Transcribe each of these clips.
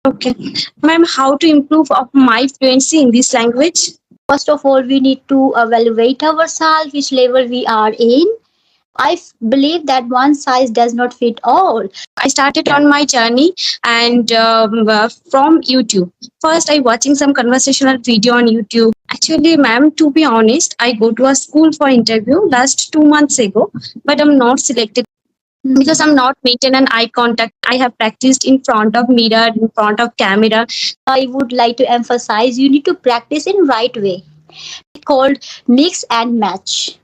Okay. Ma'am, how to improve of my fluency in this language? First of all, we need to evaluate ourselves, which level we are in. Believe that one size does not fit all. I started on my journey and from YouTube. First, I watching some conversational video on YouTube. Actually, ma'am, to be honest, I go to a school for interview last 2 months ago, but I'm not selected because I'm not maintaining an eye contact. I have practiced in front of mirror, in front of camera. I would like to emphasize you need to practice in right way. It's called mix and match.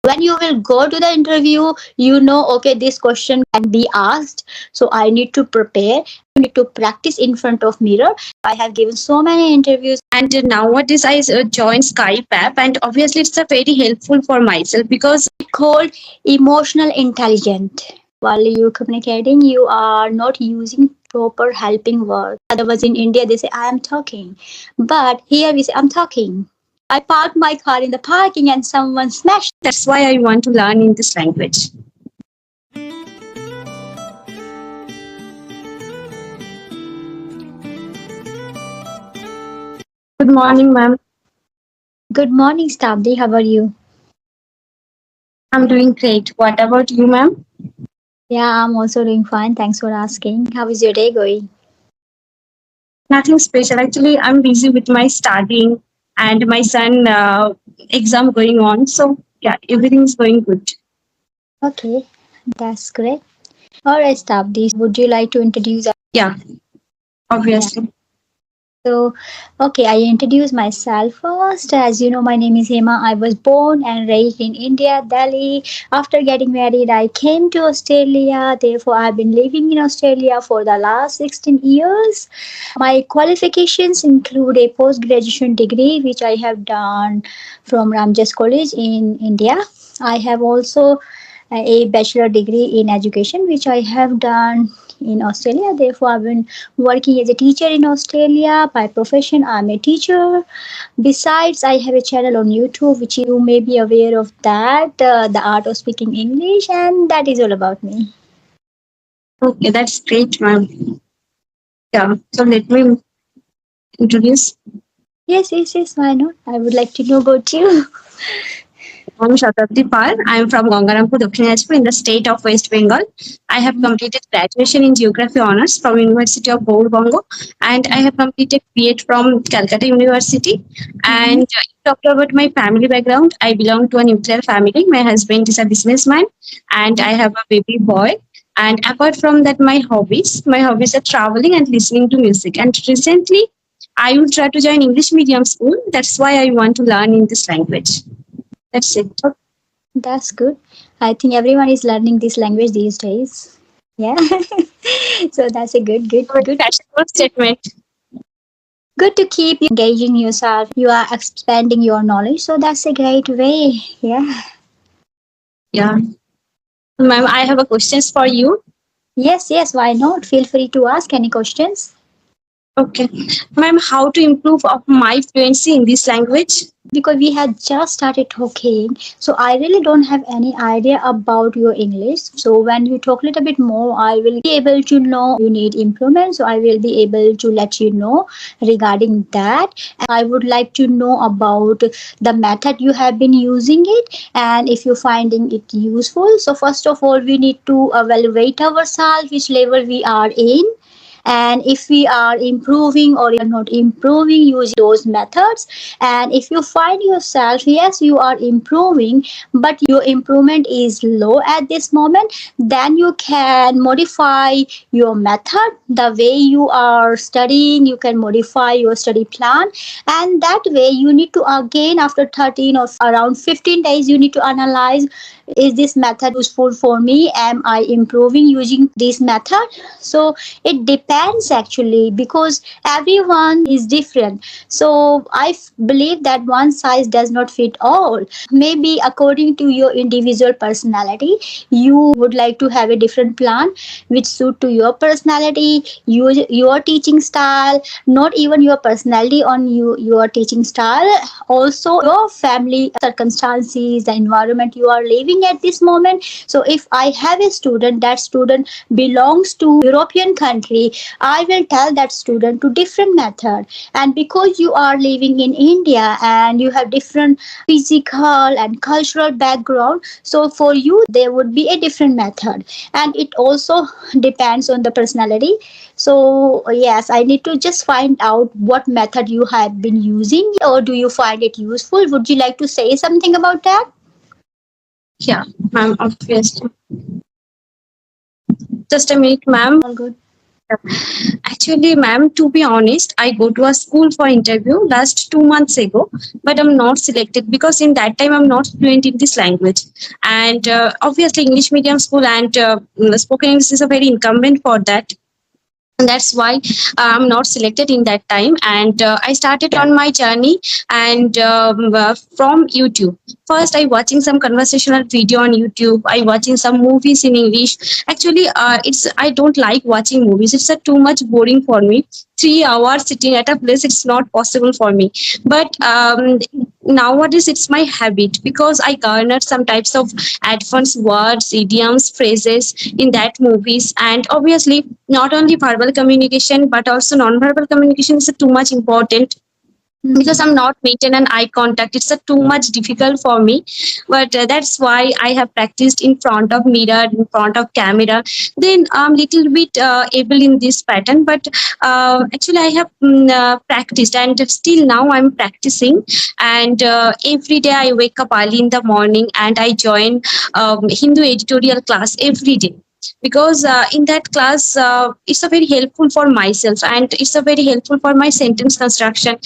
When you will go to the interview, you know, okay, this question can be asked, so I need to prepare. I need to practice in front of mirror. I have given so many interviews. And nowadays, I joined Skype app, and obviously, it's a very helpful for myself because It's called emotional intelligence. While you communicating, you are not using proper helping words. Otherwise, in India, they say I am talking, but here we say I'm talking. I parked my car in the parking and someone smashed. that's why I want to learn in this language. Good morning, ma'am. Good morning, Stabdi. How are you? I'm doing great. What about you, ma'am? Yeah, I'm also doing fine. Thanks for asking. How is your day going? Nothing special. Actually, I'm busy with my studying and my son exam going on. So yeah, everything is going good. Okay, that's great. All right, Stabdi. Would you like to introduce? Yeah, Yeah. obviously. So, okay, I introduce myself first. As you know, my name is Hema. I was born and raised in India, Delhi. After getting married, I came to Australia. Therefore, I've been living in Australia for the last 16 years. My qualifications include a post graduation degree, which I have done from Ramjas College in India. I have also a bachelor degree in education, which I have done in Australia. Therefore, I've been working as a teacher in Australia. By profession, I'm a teacher. Besides, I have a channel on YouTube, which you may be aware of that, the art of speaking English, and that is all about me. Okay, that's great, ma'am. Yeah. So let me introduce. Yes, yes, yes. Why not? I would like to know about you. I'm Shatabdi Pal. I'm from Gangarampur, Dakshin Dinajpur in the state of West Bengal. I have completed graduation in Geography Honours from University of Bongo, and I have completed B.Ed from Calcutta University. Mhm. And talk about my family background. I belong to a nuclear family. My husband is a businessman, and I have a baby boy. And apart from that, my hobbies are traveling and listening to music. And recently, I would try to join English medium school. That's why I want to learn in this language. That's it. That's good. I think everyone is learning this language these days. Yeah. So that's a good. Fashionable statement. Good to keep you engaging yourself. You are expanding your knowledge. So that's a great way. Yeah. Yeah. Ma'am, I have a questions for you. Yes, yes. Why not? Feel free to ask any questions. Okay. Ma'am, how to improve of my fluency in this language? Because we had just started talking, so I really don't have any idea about your English. So when you talk a little bit more, I will be able to know you need improvement. So I will be able to let you know regarding that. I would like to know about the method you have been using it and if you're finding it useful. So first of all, we need to evaluate ourselves, which level we are in, and if we are improving or you're not improving using those methods. And if you find yourself, yes, you are improving, but your improvement is low at this moment, then you can modify your method, the way you are studying. You can modify your study plan, and that way you need to again, after 13 or around 15 days, you need to analyze, is this method useful for me? Am I improving using this method? So it depends actually, because everyone is different. So believe that one size does not fit all. Maybe according to your individual personality, you would like to have a different plan which suit to your personality, your teaching style, not even your personality on your teaching style, also your family circumstances, the environment you are living at this moment. So if I have a student, that student belongs to European country, I will tell that student to different method. And because you are living in India and you have different physical and cultural background, so for you there would be a different method, and it also depends on the personality. So yes, I need to just find out what method you have been using, or do you find it useful? Would you like to say something about that? Yeah, ma'am, obviously. Just a minute, ma'am. All good. Actually, ma'am, to be honest, I go to a school for interview last 2 months ago, but I'm not selected because in that time I'm not fluent in this language. And obviously, English medium school and spoken English is a very incumbent for that. And that's why I'm not selected in that time, and I started on my journey and from YouTube. First I watching some conversational video on YouTube, I watching some movies in English. Actually, it's I don't like watching movies, it's too much boring for me. 3 hours sitting at a place, it's not possible for me. But nowadays it's my habit because I garnered some types of advanced words, idioms, phrases in that movies. And obviously not only verbal communication but also non-verbal communication is too much important because I'm not maintain an eye contact. It's too much difficult for me. But that's why I have practiced in front of mirror, in front of camera. Then I'm little bit able in this pattern. But actually, I have practiced, and still now I'm practicing. And every day I wake up early in the morning and I join Hindu editorial class every day, because in that class it's a very helpful for myself and it's a very helpful for my sentence construction.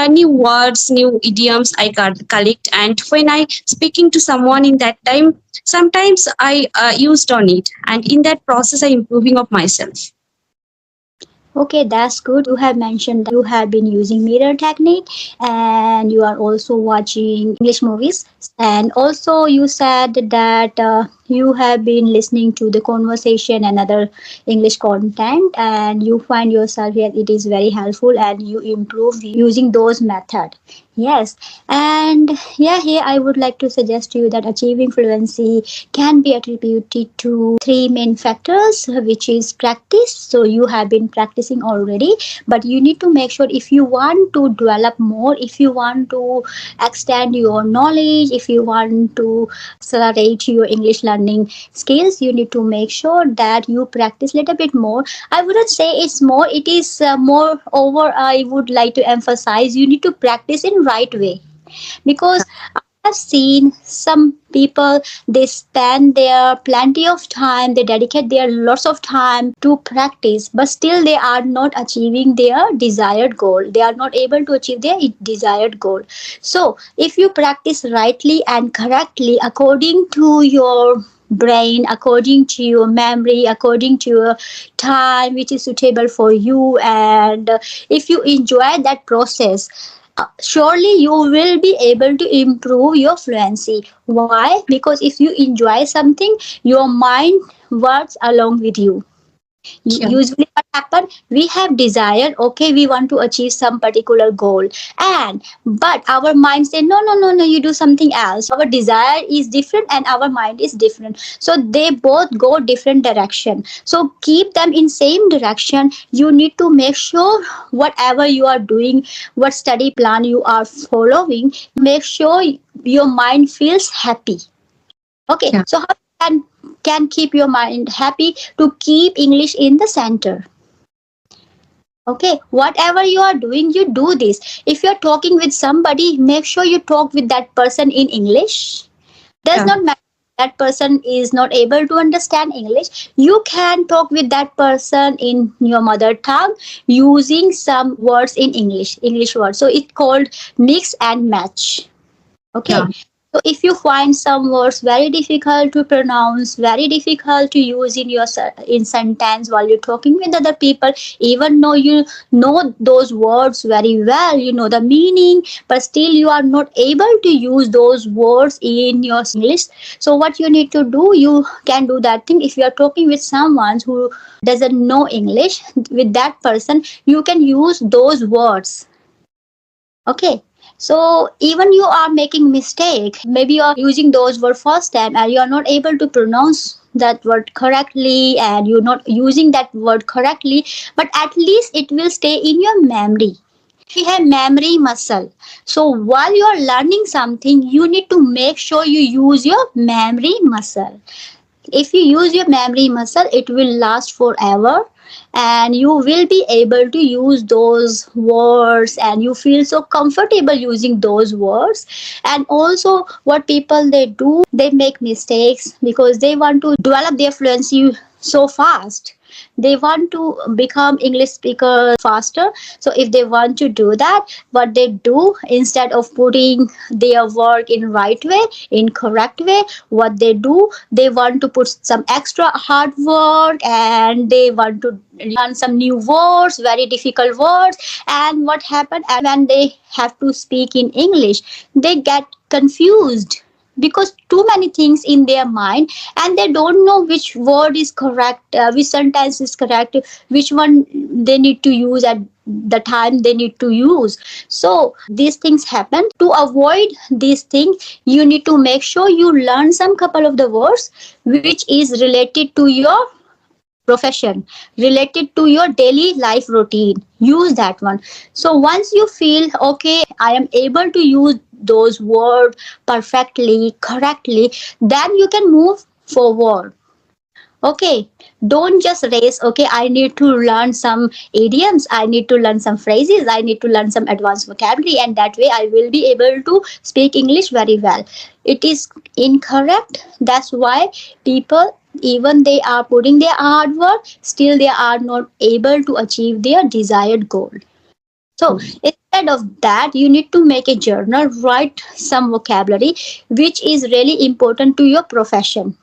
New words, new idioms I collect, and when I speaking to someone in that time, sometimes I used on it, and in that process I improving of myself. Okay, that's good. You have mentioned that you have been using mirror technique and you are also watching English movies. And also, you said that you have been listening to the conversation and other English content, and you find yourself here it is very helpful and you improve using those methods. Yes, and yeah, here I would like to suggest to you that achieving fluency can be attributed to three main factors, which is practice. So you have been practicing already, but you need to make sure if you want to develop more, if you want to extend your knowledge, if you want to accelerate your English learning skills, you need to make sure that you practice a little bit more. I wouldn't say it's more, it is more over. I would like to emphasize you need to practice in right way, because I've seen some people, they spend their plenty of time, they dedicate their lots of time to practice, but still they are not achieving their desired goal. They are not able to achieve their desired goal. So if you practice rightly and correctly according to your brain, according to your memory, according to your time which is suitable for you, and if you enjoy that process, surely you will be able to improve your fluency. Why? Because if you enjoy something, your mind works along with you. Sure. Usually what happen, we have desire, okay, we want to achieve some particular goal, and but our mind say no, no, no, no, you do something else. Our desire is different and our mind is different, so they both go different direction. So keep them in same direction. You need to make sure whatever you are doing, what study plan you are following, make sure your mind feels happy. Okay, Yeah. so how can keep your mind happy? To keep English in the center. Okay, whatever you are doing, you do this. If you're talking with somebody, make sure you talk with that person in English. Does Yeah. not matter that person is not able to understand English. You can talk with that person in your mother tongue using some words in English, English words. So it's called mix and match. Yeah. Okay. So if you find some words very difficult to pronounce, very difficult to use in your in sentence while you're talking with other people, even though you know those words very well, you know the meaning, but still you are not able to use those words in your English. So what you need to do, you can do that thing. If you are talking with someone who doesn't know English, with that person, you can use those words. Okay, so even you are making mistake, maybe you are using those words first time and you are not able to pronounce that word correctly and you're not using that word correctly, but at least it will stay in your memory. We have memory muscle. So while you are learning something, you need to make sure you use your memory muscle. If you use your memory muscle, it will last forever, and you will be able to use those words and you feel so comfortable using those words. And also what people they do, they make mistakes because they want to develop their fluency so fast. They want to become English speaker faster. So if they want to do that, what they do, instead of putting their work in right way, in correct way, what they do, they want to put some extra hard work and they want to learn some new words, very difficult words. And what happened, and when they have to speak in English, they get confused because too many things in their mind, and they don't know which word is correct, which sentence is correct, which one they need to use at the time they need to use. So these things happen. To avoid these things, you need to make sure you learn some couple of the words which is related to your profession, related to your daily life routine. Use that one. So once you feel okay, I am able to use those words perfectly, correctly, then you can move forward. Okay, don't just race. Okay, I need to learn some idioms, I need to learn some phrases, I need to learn some advanced vocabulary, and that way I will be able to speak English very well. It is incorrect. That's why people, even they are putting their hard work, still they are not able to achieve their desired goal. So instead of that, you need to make a journal, write some vocabulary which is really important to your profession.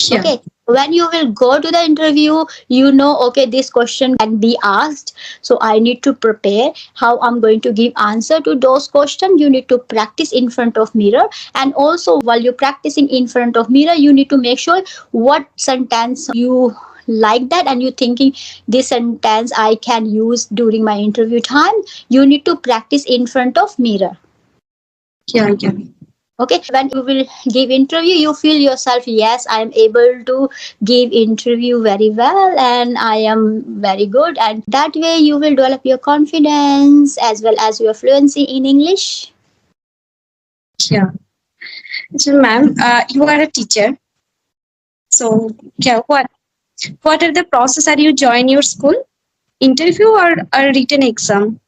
Yeah. Okay, when you will go to the interview, you know, okay, this question can be asked, so I need to prepare how I'm going to give answer to those questions. You need to practice in front of mirror, and also while you're practicing in front of mirror, you need to make sure what sentence you like that and you thinking this sentence I can use during my interview time. You need to practice in front of mirror. Yeah, yeah. Okay, when you will give interview, you feel yourself, yes, I am able to give interview very well and I am very good, and that way you will develop your confidence as well as your fluency in English. Yeah. So, ma'am, you are a teacher. So, yeah, what are the process? Are you join your school interview or a written exam?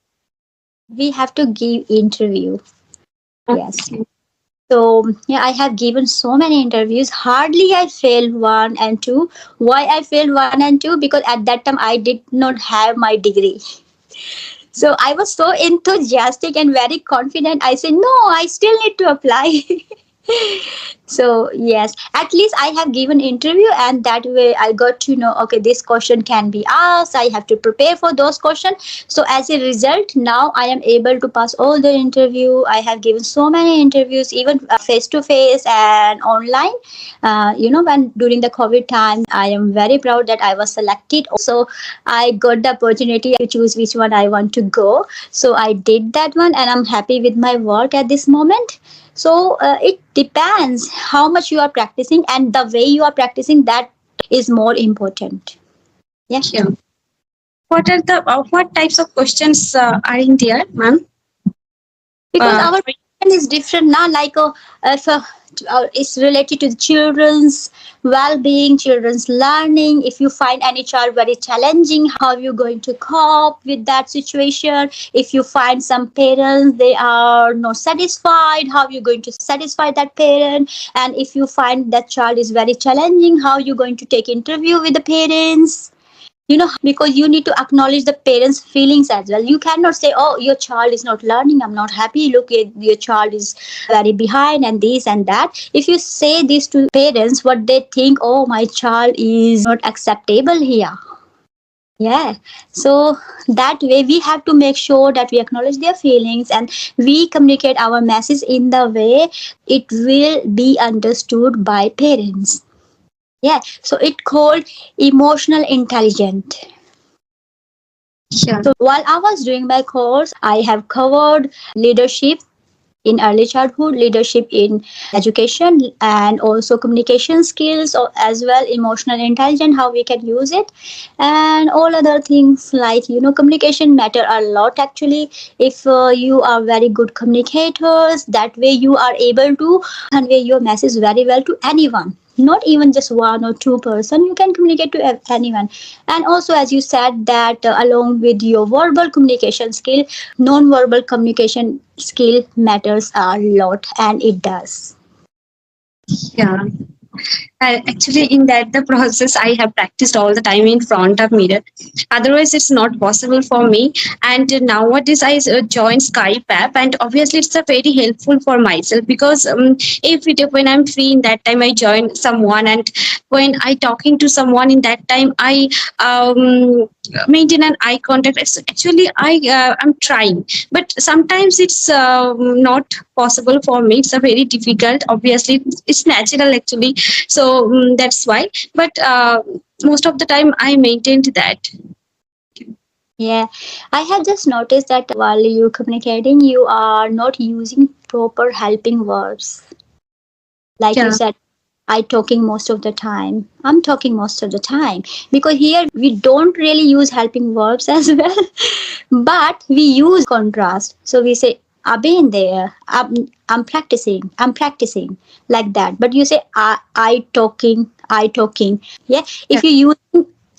We have to give interview. Yes. Okay. So yeah, I have given so many interviews. Hardly I failed one and two. Why I failed one and two? Because at that time I did not have my degree. So I was so enthusiastic and very confident. I said, no, I still need to apply. So yes, at least I have given interview, and that way I got to know, okay, this question can be asked, I have to prepare for those questions. So as a result, now I am able to pass all the interview. I have given so many interviews, even face to face and online. When during the COVID time, I am very proud that I was selected. So I got the opportunity to choose which one I want to go. So I did that one, and I'm happy with my work at this moment. So it depends how much you are practicing, and the way you are practicing, that is more important. Yeah. Yeah. What types of questions are in there, ma'am? Because Uh, our profession is different now, like if it's related to the children's well-being, children's learning. If you find any child very challenging, how you going to cope with that situation? If you find some parents they are not satisfied, how you going to satisfy that parent? And if you find that child is very challenging, how you going to take interview with the parents? Because you need to acknowledge the parents feelings as well. You cannot say, oh, your child is not learning, I'm not happy, look, your child is very behind and this and that. If you say this to parents, what they think, oh, my child is not acceptable here. Yeah. So that way we have to make sure that we acknowledge their feelings and we communicate our message in the way it will be understood by parents. Yeah, so it called emotional intelligent. yeah. So while I was doing my course, I have covered leadership, in early childhood, leadership in education, and also communication skills, or as well emotional intelligence, how we can use it, and all other things like communication matter a lot actually. If you are very good communicators, that way you are able to convey your message very well to anyone, not even just one or two person. You can communicate to anyone. And also, as you said, that along with your verbal communication skill, non-verbal communication skill matters a lot, and it does. Yeah. Actually, in that the process, I have practiced all the time in front of mirror. Otherwise, it's not possible for me. And nowadays, I join Skype app, and obviously, it's a very helpful for myself because when I'm free in that time, I join someone, and when I talking to someone in that time, I maintain an eye contact. Actually, I'm trying, but sometimes it's not possible for me. It's a very difficult. Obviously, it's natural actually, so that's why. But most of the time I maintained that. Yeah, I have just noticed that while you communicating, you are not using proper helping verbs. Like you Yeah. said, I talking most of the time. I'm talking most of the time. Because here we don't really use helping verbs as well. But we use contrast. So we say, I've been there. I'm practicing. I'm practicing. Like that. But you say I talking. I talking. Yeah. Yeah.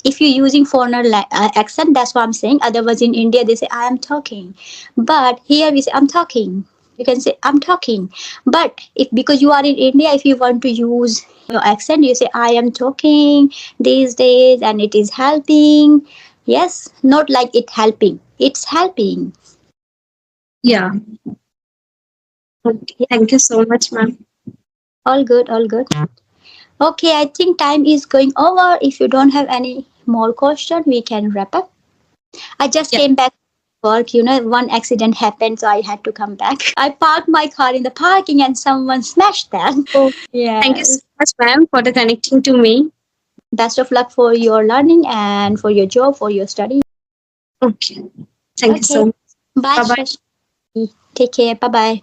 If you're using foreigner accent, that's what I'm saying. Otherwise, in India, they say I am talking. But here we say I'm talking. You can say I'm talking. But if because you are in India, if you want to use your accent, you say I am talking these days and it is helping. Yes, not like it helping. It's helping. Yeah. Okay. Yeah, Thank you so much, ma'am. all good, all good. Okay, I think time is going over. If you don't have any more question, we can wrap up. I just Yeah. came back from work. One accident happened, so I had to come back. I parked my car in the parking and someone smashed that. Oh, thank you Yeah. so much, ma'am, for the connecting to me. Best of luck for your learning and for your job, for your study. Okay. Thank you Okay. so much. Bye, Bye bye. Shashi. Take care. Bye bye.